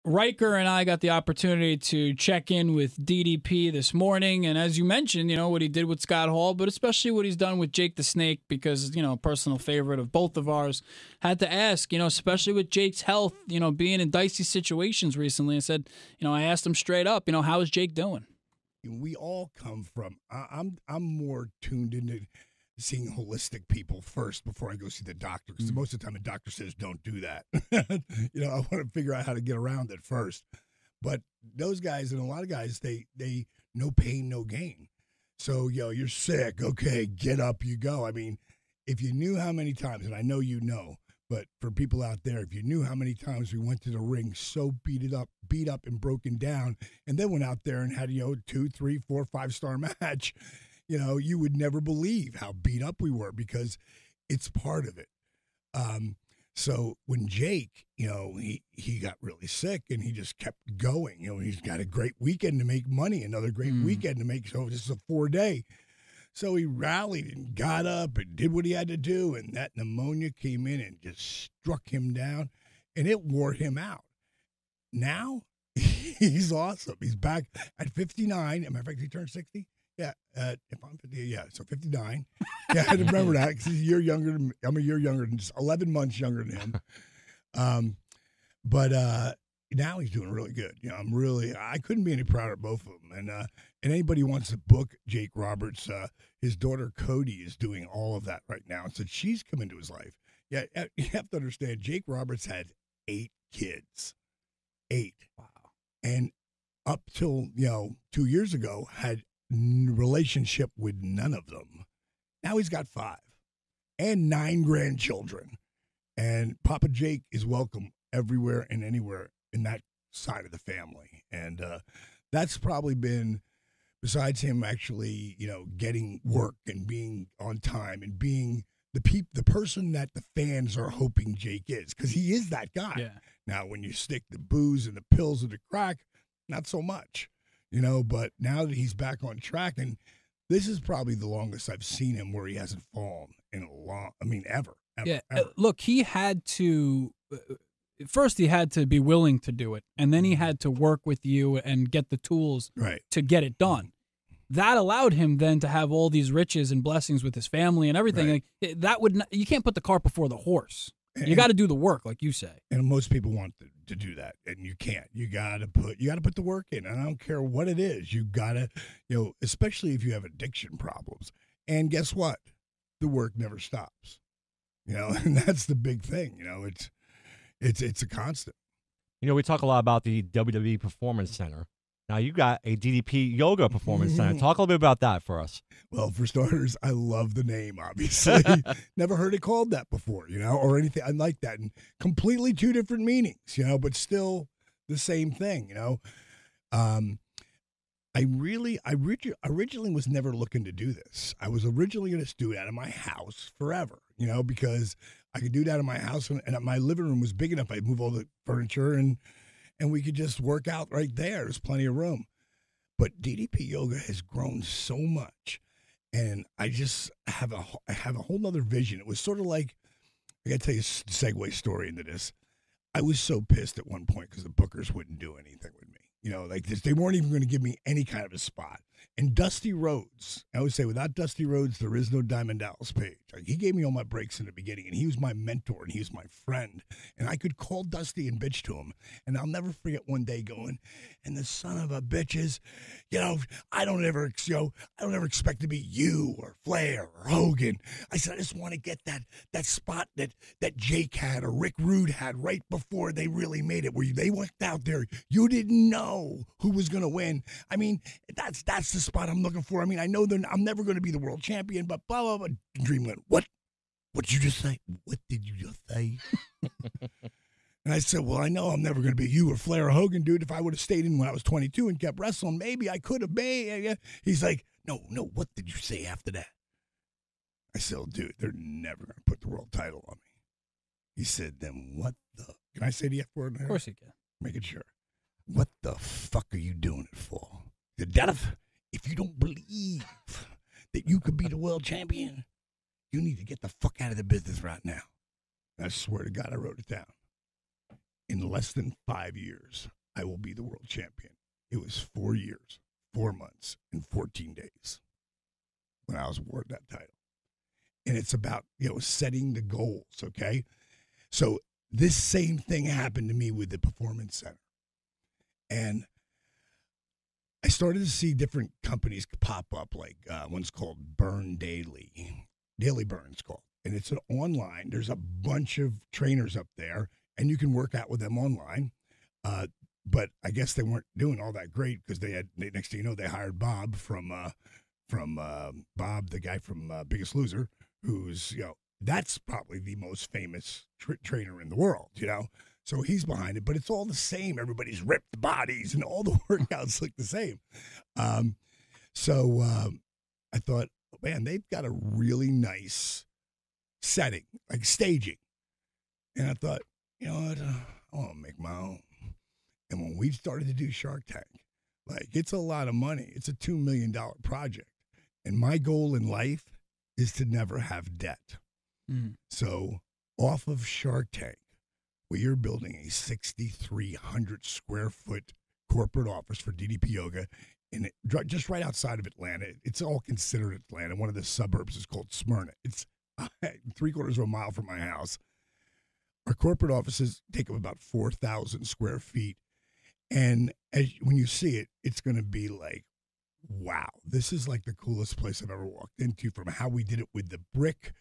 Riker and I got the opportunity to check in with DDP this morning, and as you mentioned, what he did with Scott Hall, but especially what he's done with Jake the Snake, because, a personal favorite of both of ours. Had to ask, especially with Jake's health, being in dicey situations recently. I said, I asked him straight up, how is Jake doing? We all come from, I'm more tuned into seeing holistic people first before I go see the doctor, because most of the time the doctor says don't do that. I want to figure out how to get around it first. But those guys, and a lot of guys, they no pain, no gain. So, you're sick. Okay, get up, you go. I mean, if you knew how many times, and I know you know, but for people out there, if you knew how many times we went to the ring so beat up and broken down, and then went out there and had, 2, 3, 4, 5-star match, you would never believe how beat up we were, because it's part of it. So when Jake, he got really sick and he just kept going. He's got a great weekend to make money, another great weekend to make. So this is a 4-day. So he rallied and got up and did what he had to do. And that pneumonia came in and just struck him down, and it wore him out. Now he's awesome. He's back at 59. As a matter of fact, he turned 60. Yeah, if I'm 50, so 59. Yeah, I had to remember that, because he's a year younger than me. I'm a year younger than, just 11 months younger than him. But now he's doing really good. I couldn't be any prouder of both of them. And anybody who wants to book Jake Roberts, his daughter Cody is doing all of that right now. And so she's come into his life. Yeah, you have to understand, Jake Roberts had 8 kids. 8. Wow. And up till, 2 years ago, had relationship with none of them. Now he's got 5 and 9 grandchildren, and Papa Jake is welcome everywhere and anywhere in that side of the family. And that's probably been, besides him actually getting work and being on time and being the person that the fans are hoping Jake is, because he is that guy. Yeah. Now when you stick the booze and the pills and the crack, not so much. But now that he's back on track, and this is probably the longest I've seen him where he hasn't fallen in ever. Yeah, ever. Look, he had to, first he had to be willing to do it, and then he had to work with you and get the tools to get it done. That allowed him then to have all these riches and blessings with his family and everything. Right. You can't put the cart before the horse. You got to do the work, like you say. And most people want to do that, and you can't. You got to put the work in, and I don't care what it is. You got to, especially if you have addiction problems. And guess what? The work never stops. And that's the big thing. It's a constant. We talk a lot about the WWE Performance Center. Now, you got a DDP Yoga Performance Center. Talk a little bit about that for us. Well, for starters, I love the name, obviously. Never heard it called that before, or anything. I like that. And completely 2 different meanings, but still the same thing, I originally was never looking to do this. I was originally going to do it out of my house forever, because I could do that in my house, and my living room was big enough. I'd move all the furniture and we could just work out right there. There's plenty of room. But DDP Yoga has grown so much, and I just have a whole nother vision. It was sort of like, I got to tell you a segue story into this. I was so pissed at one point because the bookers wouldn't do anything with me. Like this, they weren't even going to give me any kind of a spot. And Dusty Rhodes, I always say, without Dusty Rhodes, there is no Diamond Dallas Page. Like, he gave me all my breaks in the beginning, and he was my mentor, and he was my friend. And I could call Dusty and bitch to him. And I'll never forget one day going, and the son of a bitches, I don't ever expect to be you or Flair or Hogan. I said, I just want to get that spot that Jake had or Rick Rude had right before they really made it, where they went out there. You didn't know who was going to win. I mean, that's the spot I'm looking for. I mean, I know I'm never going to be the world champion, but blah, blah, blah. Dream went, what? What did you just say? What did you just say? And I said, well, I know I'm never going to be you or Flair or Hogan, dude. If I would have stayed in when I was 22 and kept wrestling, maybe I could have been. He's like, no, what did you say after that? I said, oh, dude, they're never going to put the world title on me. He said, then what the? Can I say the F word? Of course you can. Making sure. What the fuck are you doing it for? If you don't believe that you could be the world champion, you need to get the fuck out of the business right now. I swear to God, I wrote it down. in less than 5 years, I will be the world champion. It was 4 years, 4 months, and 14 days when I was awarded that title. And it's about, setting the goals, okay? So this same thing happened to me with the Performance Center. And I started to see different companies pop up, like one's called Burn Daily. Daily Burn's called. And it's an online. There's a bunch of trainers up there, and you can work out with them online. But I guess they weren't doing all that great because next thing you know, they hired Bob from Bob, the guy from Biggest Loser, who's, that's probably the most famous trainer in the world, So he's behind it, but it's all the same. Everybody's ripped bodies and all the workouts look the same. So I thought, man, they've got a really nice setting, like staging. And I thought, you know what, I want to make my own. And when we started to do Shark Tank, like, it's a lot of money. It's a $2 million project. And my goal in life is to never have debt. Mm. So off of Shark Tank, we are building a 6,300 square foot corporate office for DDP Yoga just right outside of Atlanta. It's all considered Atlanta. One of the suburbs is called Smyrna. It's 3/4 of a mile from my house. Our corporate offices take up about 4,000 square feet. And when you see it, it's going to be like, wow, this is like the coolest place I've ever walked into, from how we did it with the brick,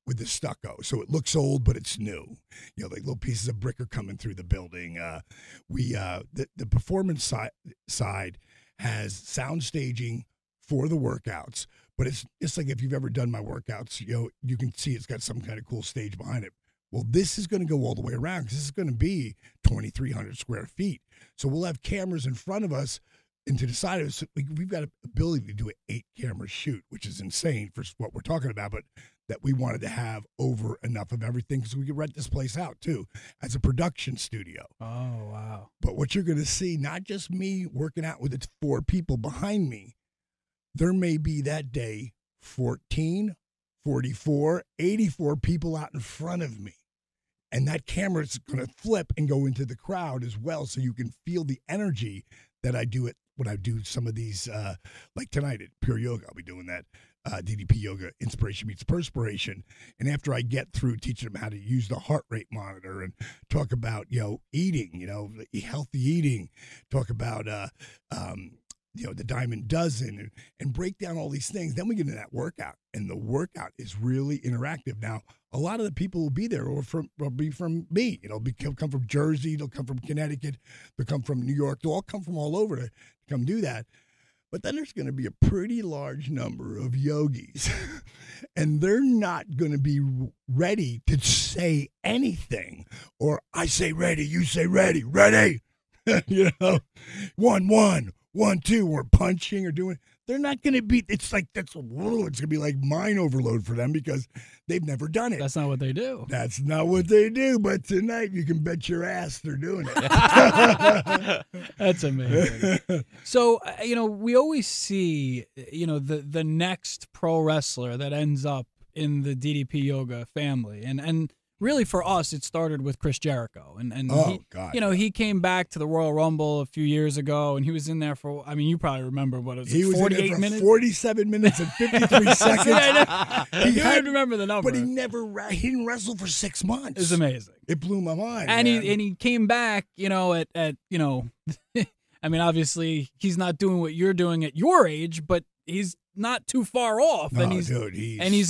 with the stucco. So it looks old, but it's new. Like little pieces of brick are coming through the building. The performance side has sound staging for the workouts, but it's like, if you've ever done my workouts, you can see it's got some kind of cool stage behind it. Well, this is going to go all the way around because this is going to be 2,300 square feet. So we'll have cameras in front of us, and to the side of us, we've got an ability to do an 8-camera shoot, which is insane for what we're talking about, but that we wanted to have over enough of everything because we could rent this place out, too, as a production studio. Oh, wow. But what you're going to see, not just me working out with the 4 people behind me, there may be that day 14, 44, 84 people out in front of me. And that camera is going to flip and go into the crowd as well, so you can feel the energy that I do when I do some of these, like tonight at Pure Yoga. I'll be doing that DDP Yoga, Inspiration Meets Perspiration. And after I get through teaching them how to use the heart rate monitor and talk about, eating, healthy eating, talk about, the Diamond Dozen and break down all these things. Then we get into that workout, and the workout is really interactive. Now, a lot of the people will be there will be from me. They'll come from Jersey. They'll come from Connecticut. They'll come from New York. They'll all come from all over to come do that. But then there's going to be a pretty large number of yogis, and they're not going to be ready to say anything. Or I say ready, you say ready. 1, 2, we're punching or doing. They're not going to be. It's like it's going to be like mind overload for them because they've never done it. That's not what they do. That's not what they do. But tonight, you can bet your ass they're doing it. That's amazing. So we always see the next pro wrestler that ends up in the DDP Yoga family, and really, for us, it started with Chris Jericho, and he came back to the Royal Rumble a few years ago, and he was in there for. I mean, you probably remember what it was. He was 48 in there for minutes, 47 minutes and 53 seconds. You remember the number, but he didn't wrestle for 6 months. It was amazing. It blew my mind. And man. he came back, at I mean, obviously, he's not doing what you're doing at your age, but he's not too far off. No, and he's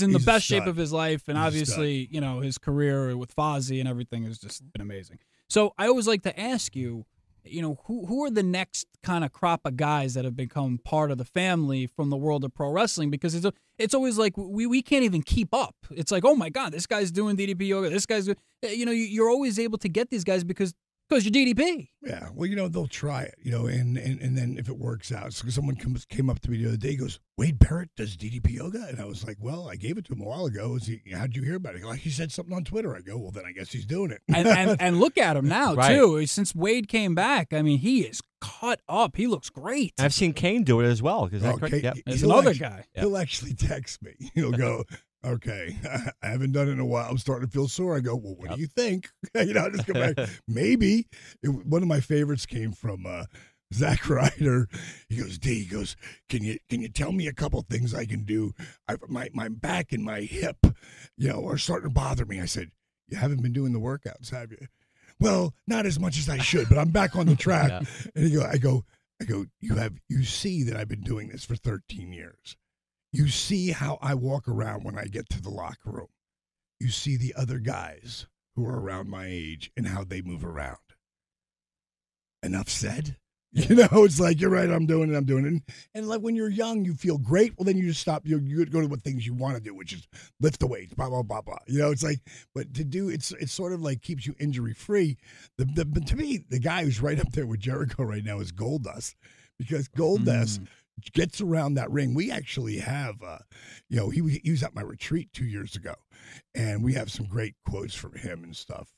in the best shape of his life. And obviously, his career with Fozzy and everything has just been amazing. So I always like to ask you, who are the next kind of crop of guys that have become part of the family from the world of pro wrestling? Because it's always like we can't even keep up. It's like, oh my God, this guy's doing DDP Yoga. This guy's, you're always able to get these guys because you're DDP. Yeah, well, they'll try it, and then if it works out. So someone came up to me the other day, goes, Wade Barrett does DDP Yoga? And I was like, well, I gave it to him a while ago. How'd you hear about it? Like, he said something on Twitter. I go, well, then I guess he's doing it. and look at him now, right. too. Since Wade came back, I mean, he is cut up. He looks great. I've seen Kane do it as well. Is that correct? Yep. There's another guy. He'll actually text me. He'll go, Okay, I haven't done it in a while. I'm starting to feel sore. I go, well, what do you think? Just go back. Maybe one of my favorites came from Zack Ryder. He goes, D. He goes, can you tell me a couple things I can do? My back and my hip, are starting to bother me. I said, you haven't been doing the workouts, have you? Well, not as much as I should, but I'm back on the track. Yeah. And I go, you see that I've been doing this for 13 years. You see how I walk around when I get to the locker room. You see the other guys who are around my age and how they move around. Enough said. It's like, you're right, I'm doing it. And like when you're young, you feel great. Well, then you just stop. You go to what things you want to do, which is lift the weights, blah, blah, blah, blah. It's like, but to do, it's sort of like keeps you injury free. To me, the guy who's right up there with Jericho right now is Goldust, because Goldust gets around that ring. We actually have, he was at my retreat 2 years ago, and we have some great quotes from him and stuff.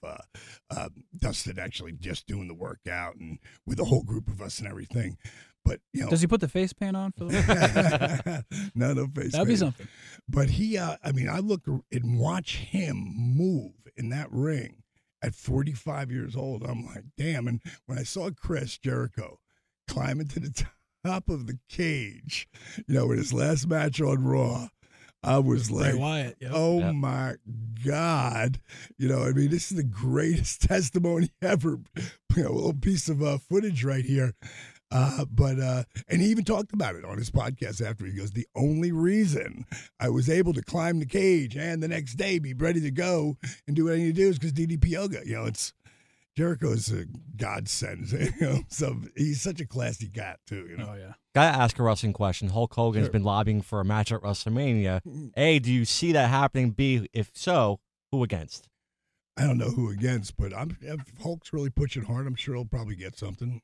Dustin actually just doing the workout and with a whole group of us and everything. But does he put the face paint on for the No face paint. That'd be something. But he, I look and watch him move in that ring at 45 years old. I'm like, damn. And when I saw Chris Jericho climbing to the top of the cage, in his last match on Raw, I was like, Wyatt, yep. My God. This is the greatest testimony ever. A little piece of footage right here. And he even talked about it on his podcast after. He goes, the only reason I was able to climb the cage and the next day be ready to go and do what I need to do is because DDP Yoga. Jericho's a godsend, so he's such a classy cat, too, Oh, yeah. Gotta ask a wrestling question. Hulk Hogan's been lobbying for a match at WrestleMania. A, do you see that happening? B, if so, who against? I don't know who against, but if Hulk's really pushing hard, I'm sure he'll probably get something.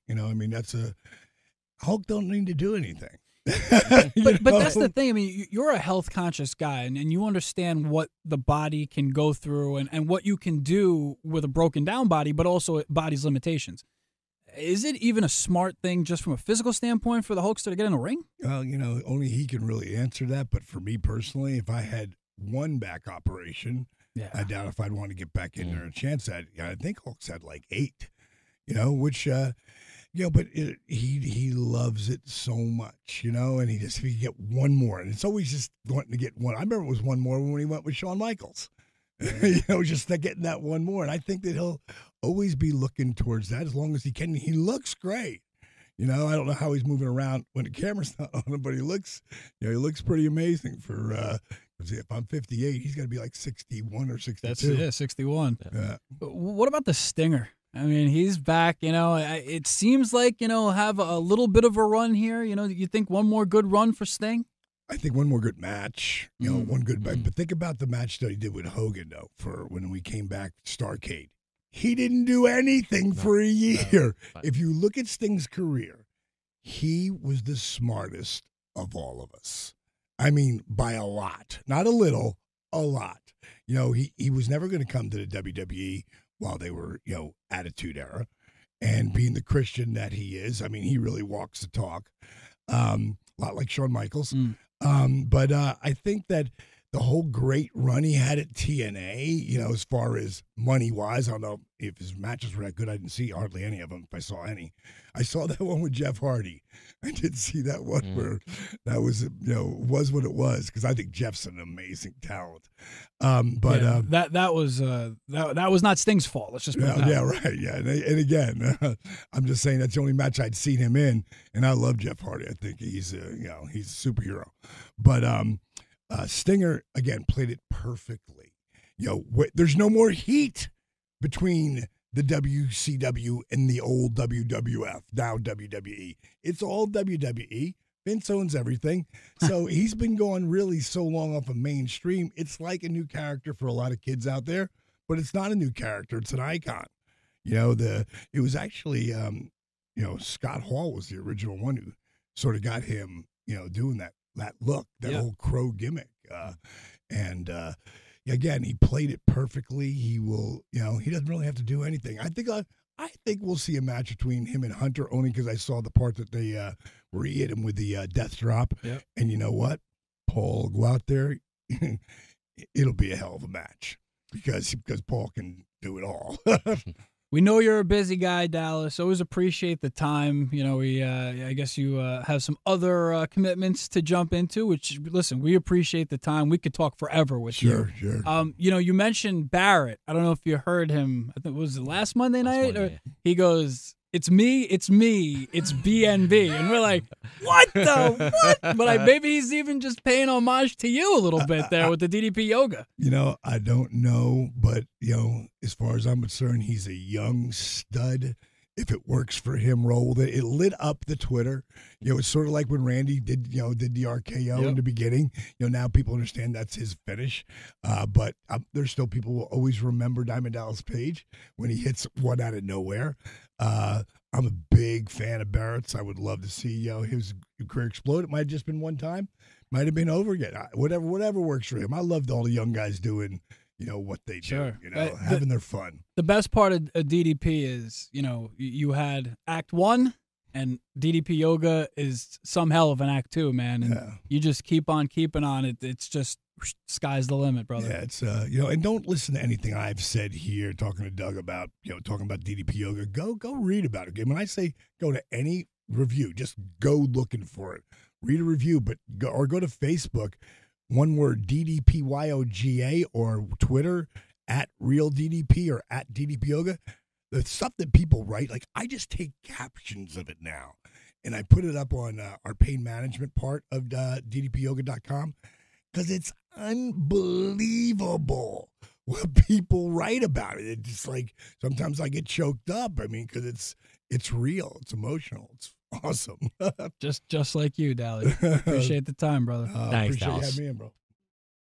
Hulk don't need to do anything. But that's the thing. You're a health conscious guy, and you understand what the body can go through and what you can do with a broken down body, but also body's limitations. Is it even a smart thing just from a physical standpoint for the Hulkster to get in a ring? Well, only he can really answer that. But for me personally, if I had one back operation, I doubt if I'd want to get back in there and chance that. I think Hulk's had like 8, which... but he loves it so much, and if he get one more, and it's always just wanting to get one. I remember it was one more when he went with Shawn Michaels, just getting that one more. And I think that he'll always be looking towards that as long as he can. He looks great. I don't know how he's moving around when the camera's not on him, but he looks pretty amazing for, if I'm 58, he's got to be like 61 or 62. That's 61. Yeah. What about the Stinger? He's back, it seems like, have a little bit of a run here. You think one more good run for Sting? I think one more good match, one good match. But think about the match that he did with Hogan, though, for when we came back to Starrcade. He didn't do anything for a year. If you look at Sting's career, he was the smartest of all of us. By a lot. Not a little, a lot. He was never going to come to the WWE while they were, Attitude Era. And being the Christian that he is, he really walks the talk. A lot like Shawn Michaels. But I think that the whole great run he had at TNA, as far as money-wise, I don't know if his matches were that good. I didn't see hardly any of them, if I saw any. I saw that one with Jeff Hardy. I did see that one where that was, was what it was, because I think Jeff's an amazing talent. That was not Sting's fault. Let's just put it that. Yeah, right. Yeah, and again, I'm just saying that's the only match I'd seen him in, and I love Jeff Hardy. I think he's he's a superhero. But Stinger again played it perfectly. There's no more heat between the WCW and the old WWF, now WWE. It's all WWE. Vince owns everything. So he's been going really so long off of mainstream. It's like a new character for a lot of kids out there, but it's not a new character. It's an icon. It was actually, Scott Hall was the original one who sort of got him, doing that look, that old Crow gimmick. Again, he played it perfectly. He will, he doesn't really have to do anything. I think we'll see a match between him and Hunter, only because I saw the part that they where he hit him with the death drop. Yep. And you know what? Paul will go out there. it'll be a hell of a match because Paul can do it all. We know you're a busy guy, Dallas. Always appreciate the time. You know, I guess you have some other commitments to jump into, which, listen, we appreciate the time. We could talk forever with you. Sure. You know, you mentioned Barrett. I don't know if you heard him. I think, was it last Monday night? Monday. He goes, it's me, it's BNB. And we're like, what the what? But maybe he's even just paying homage to you a little bit there with the DDP Yoga. You know, I don't know, but, you know, as far as I'm concerned, he's a young stud. If it works for him, roll with it. It lit up the Twitter. You know, it's sort of like when Randy did the RKO in the beginning. You know, now people understand that's his finish. But there's still people who will always remember Diamond Dallas Page when he hits one out of nowhere. I'm a big fan of Barrett's. I would love to see his career explode. It might have just been one time. Might have been over again. Whatever works for him. I loved all the young guys doing what they do, having their fun. The best part of DDP is, you had Act 1, and DDP Yoga is some hell of an Act 2, man. And you just keep on keeping on. It's just sky's the limit, brother. Yeah, it's and don't listen to anything I've said here talking to Doug about talking about DDP Yoga. Go read about it. When I say go to any review, just go looking for it. Read a review, but go to Facebook. One word, DDP YOGA, or Twitter @RealDDP or @DDP Yoga. The stuff that people write, like I just take captions of it now, and I put it up on our pain management part of DDPYoga.com because it's unbelievable what people write about it. It's just like sometimes I get choked up. I mean, because it's real, it's emotional, it's awesome. just like you, Dally. Appreciate the time, brother. Thanks, appreciate you Dallas. having me in, bro.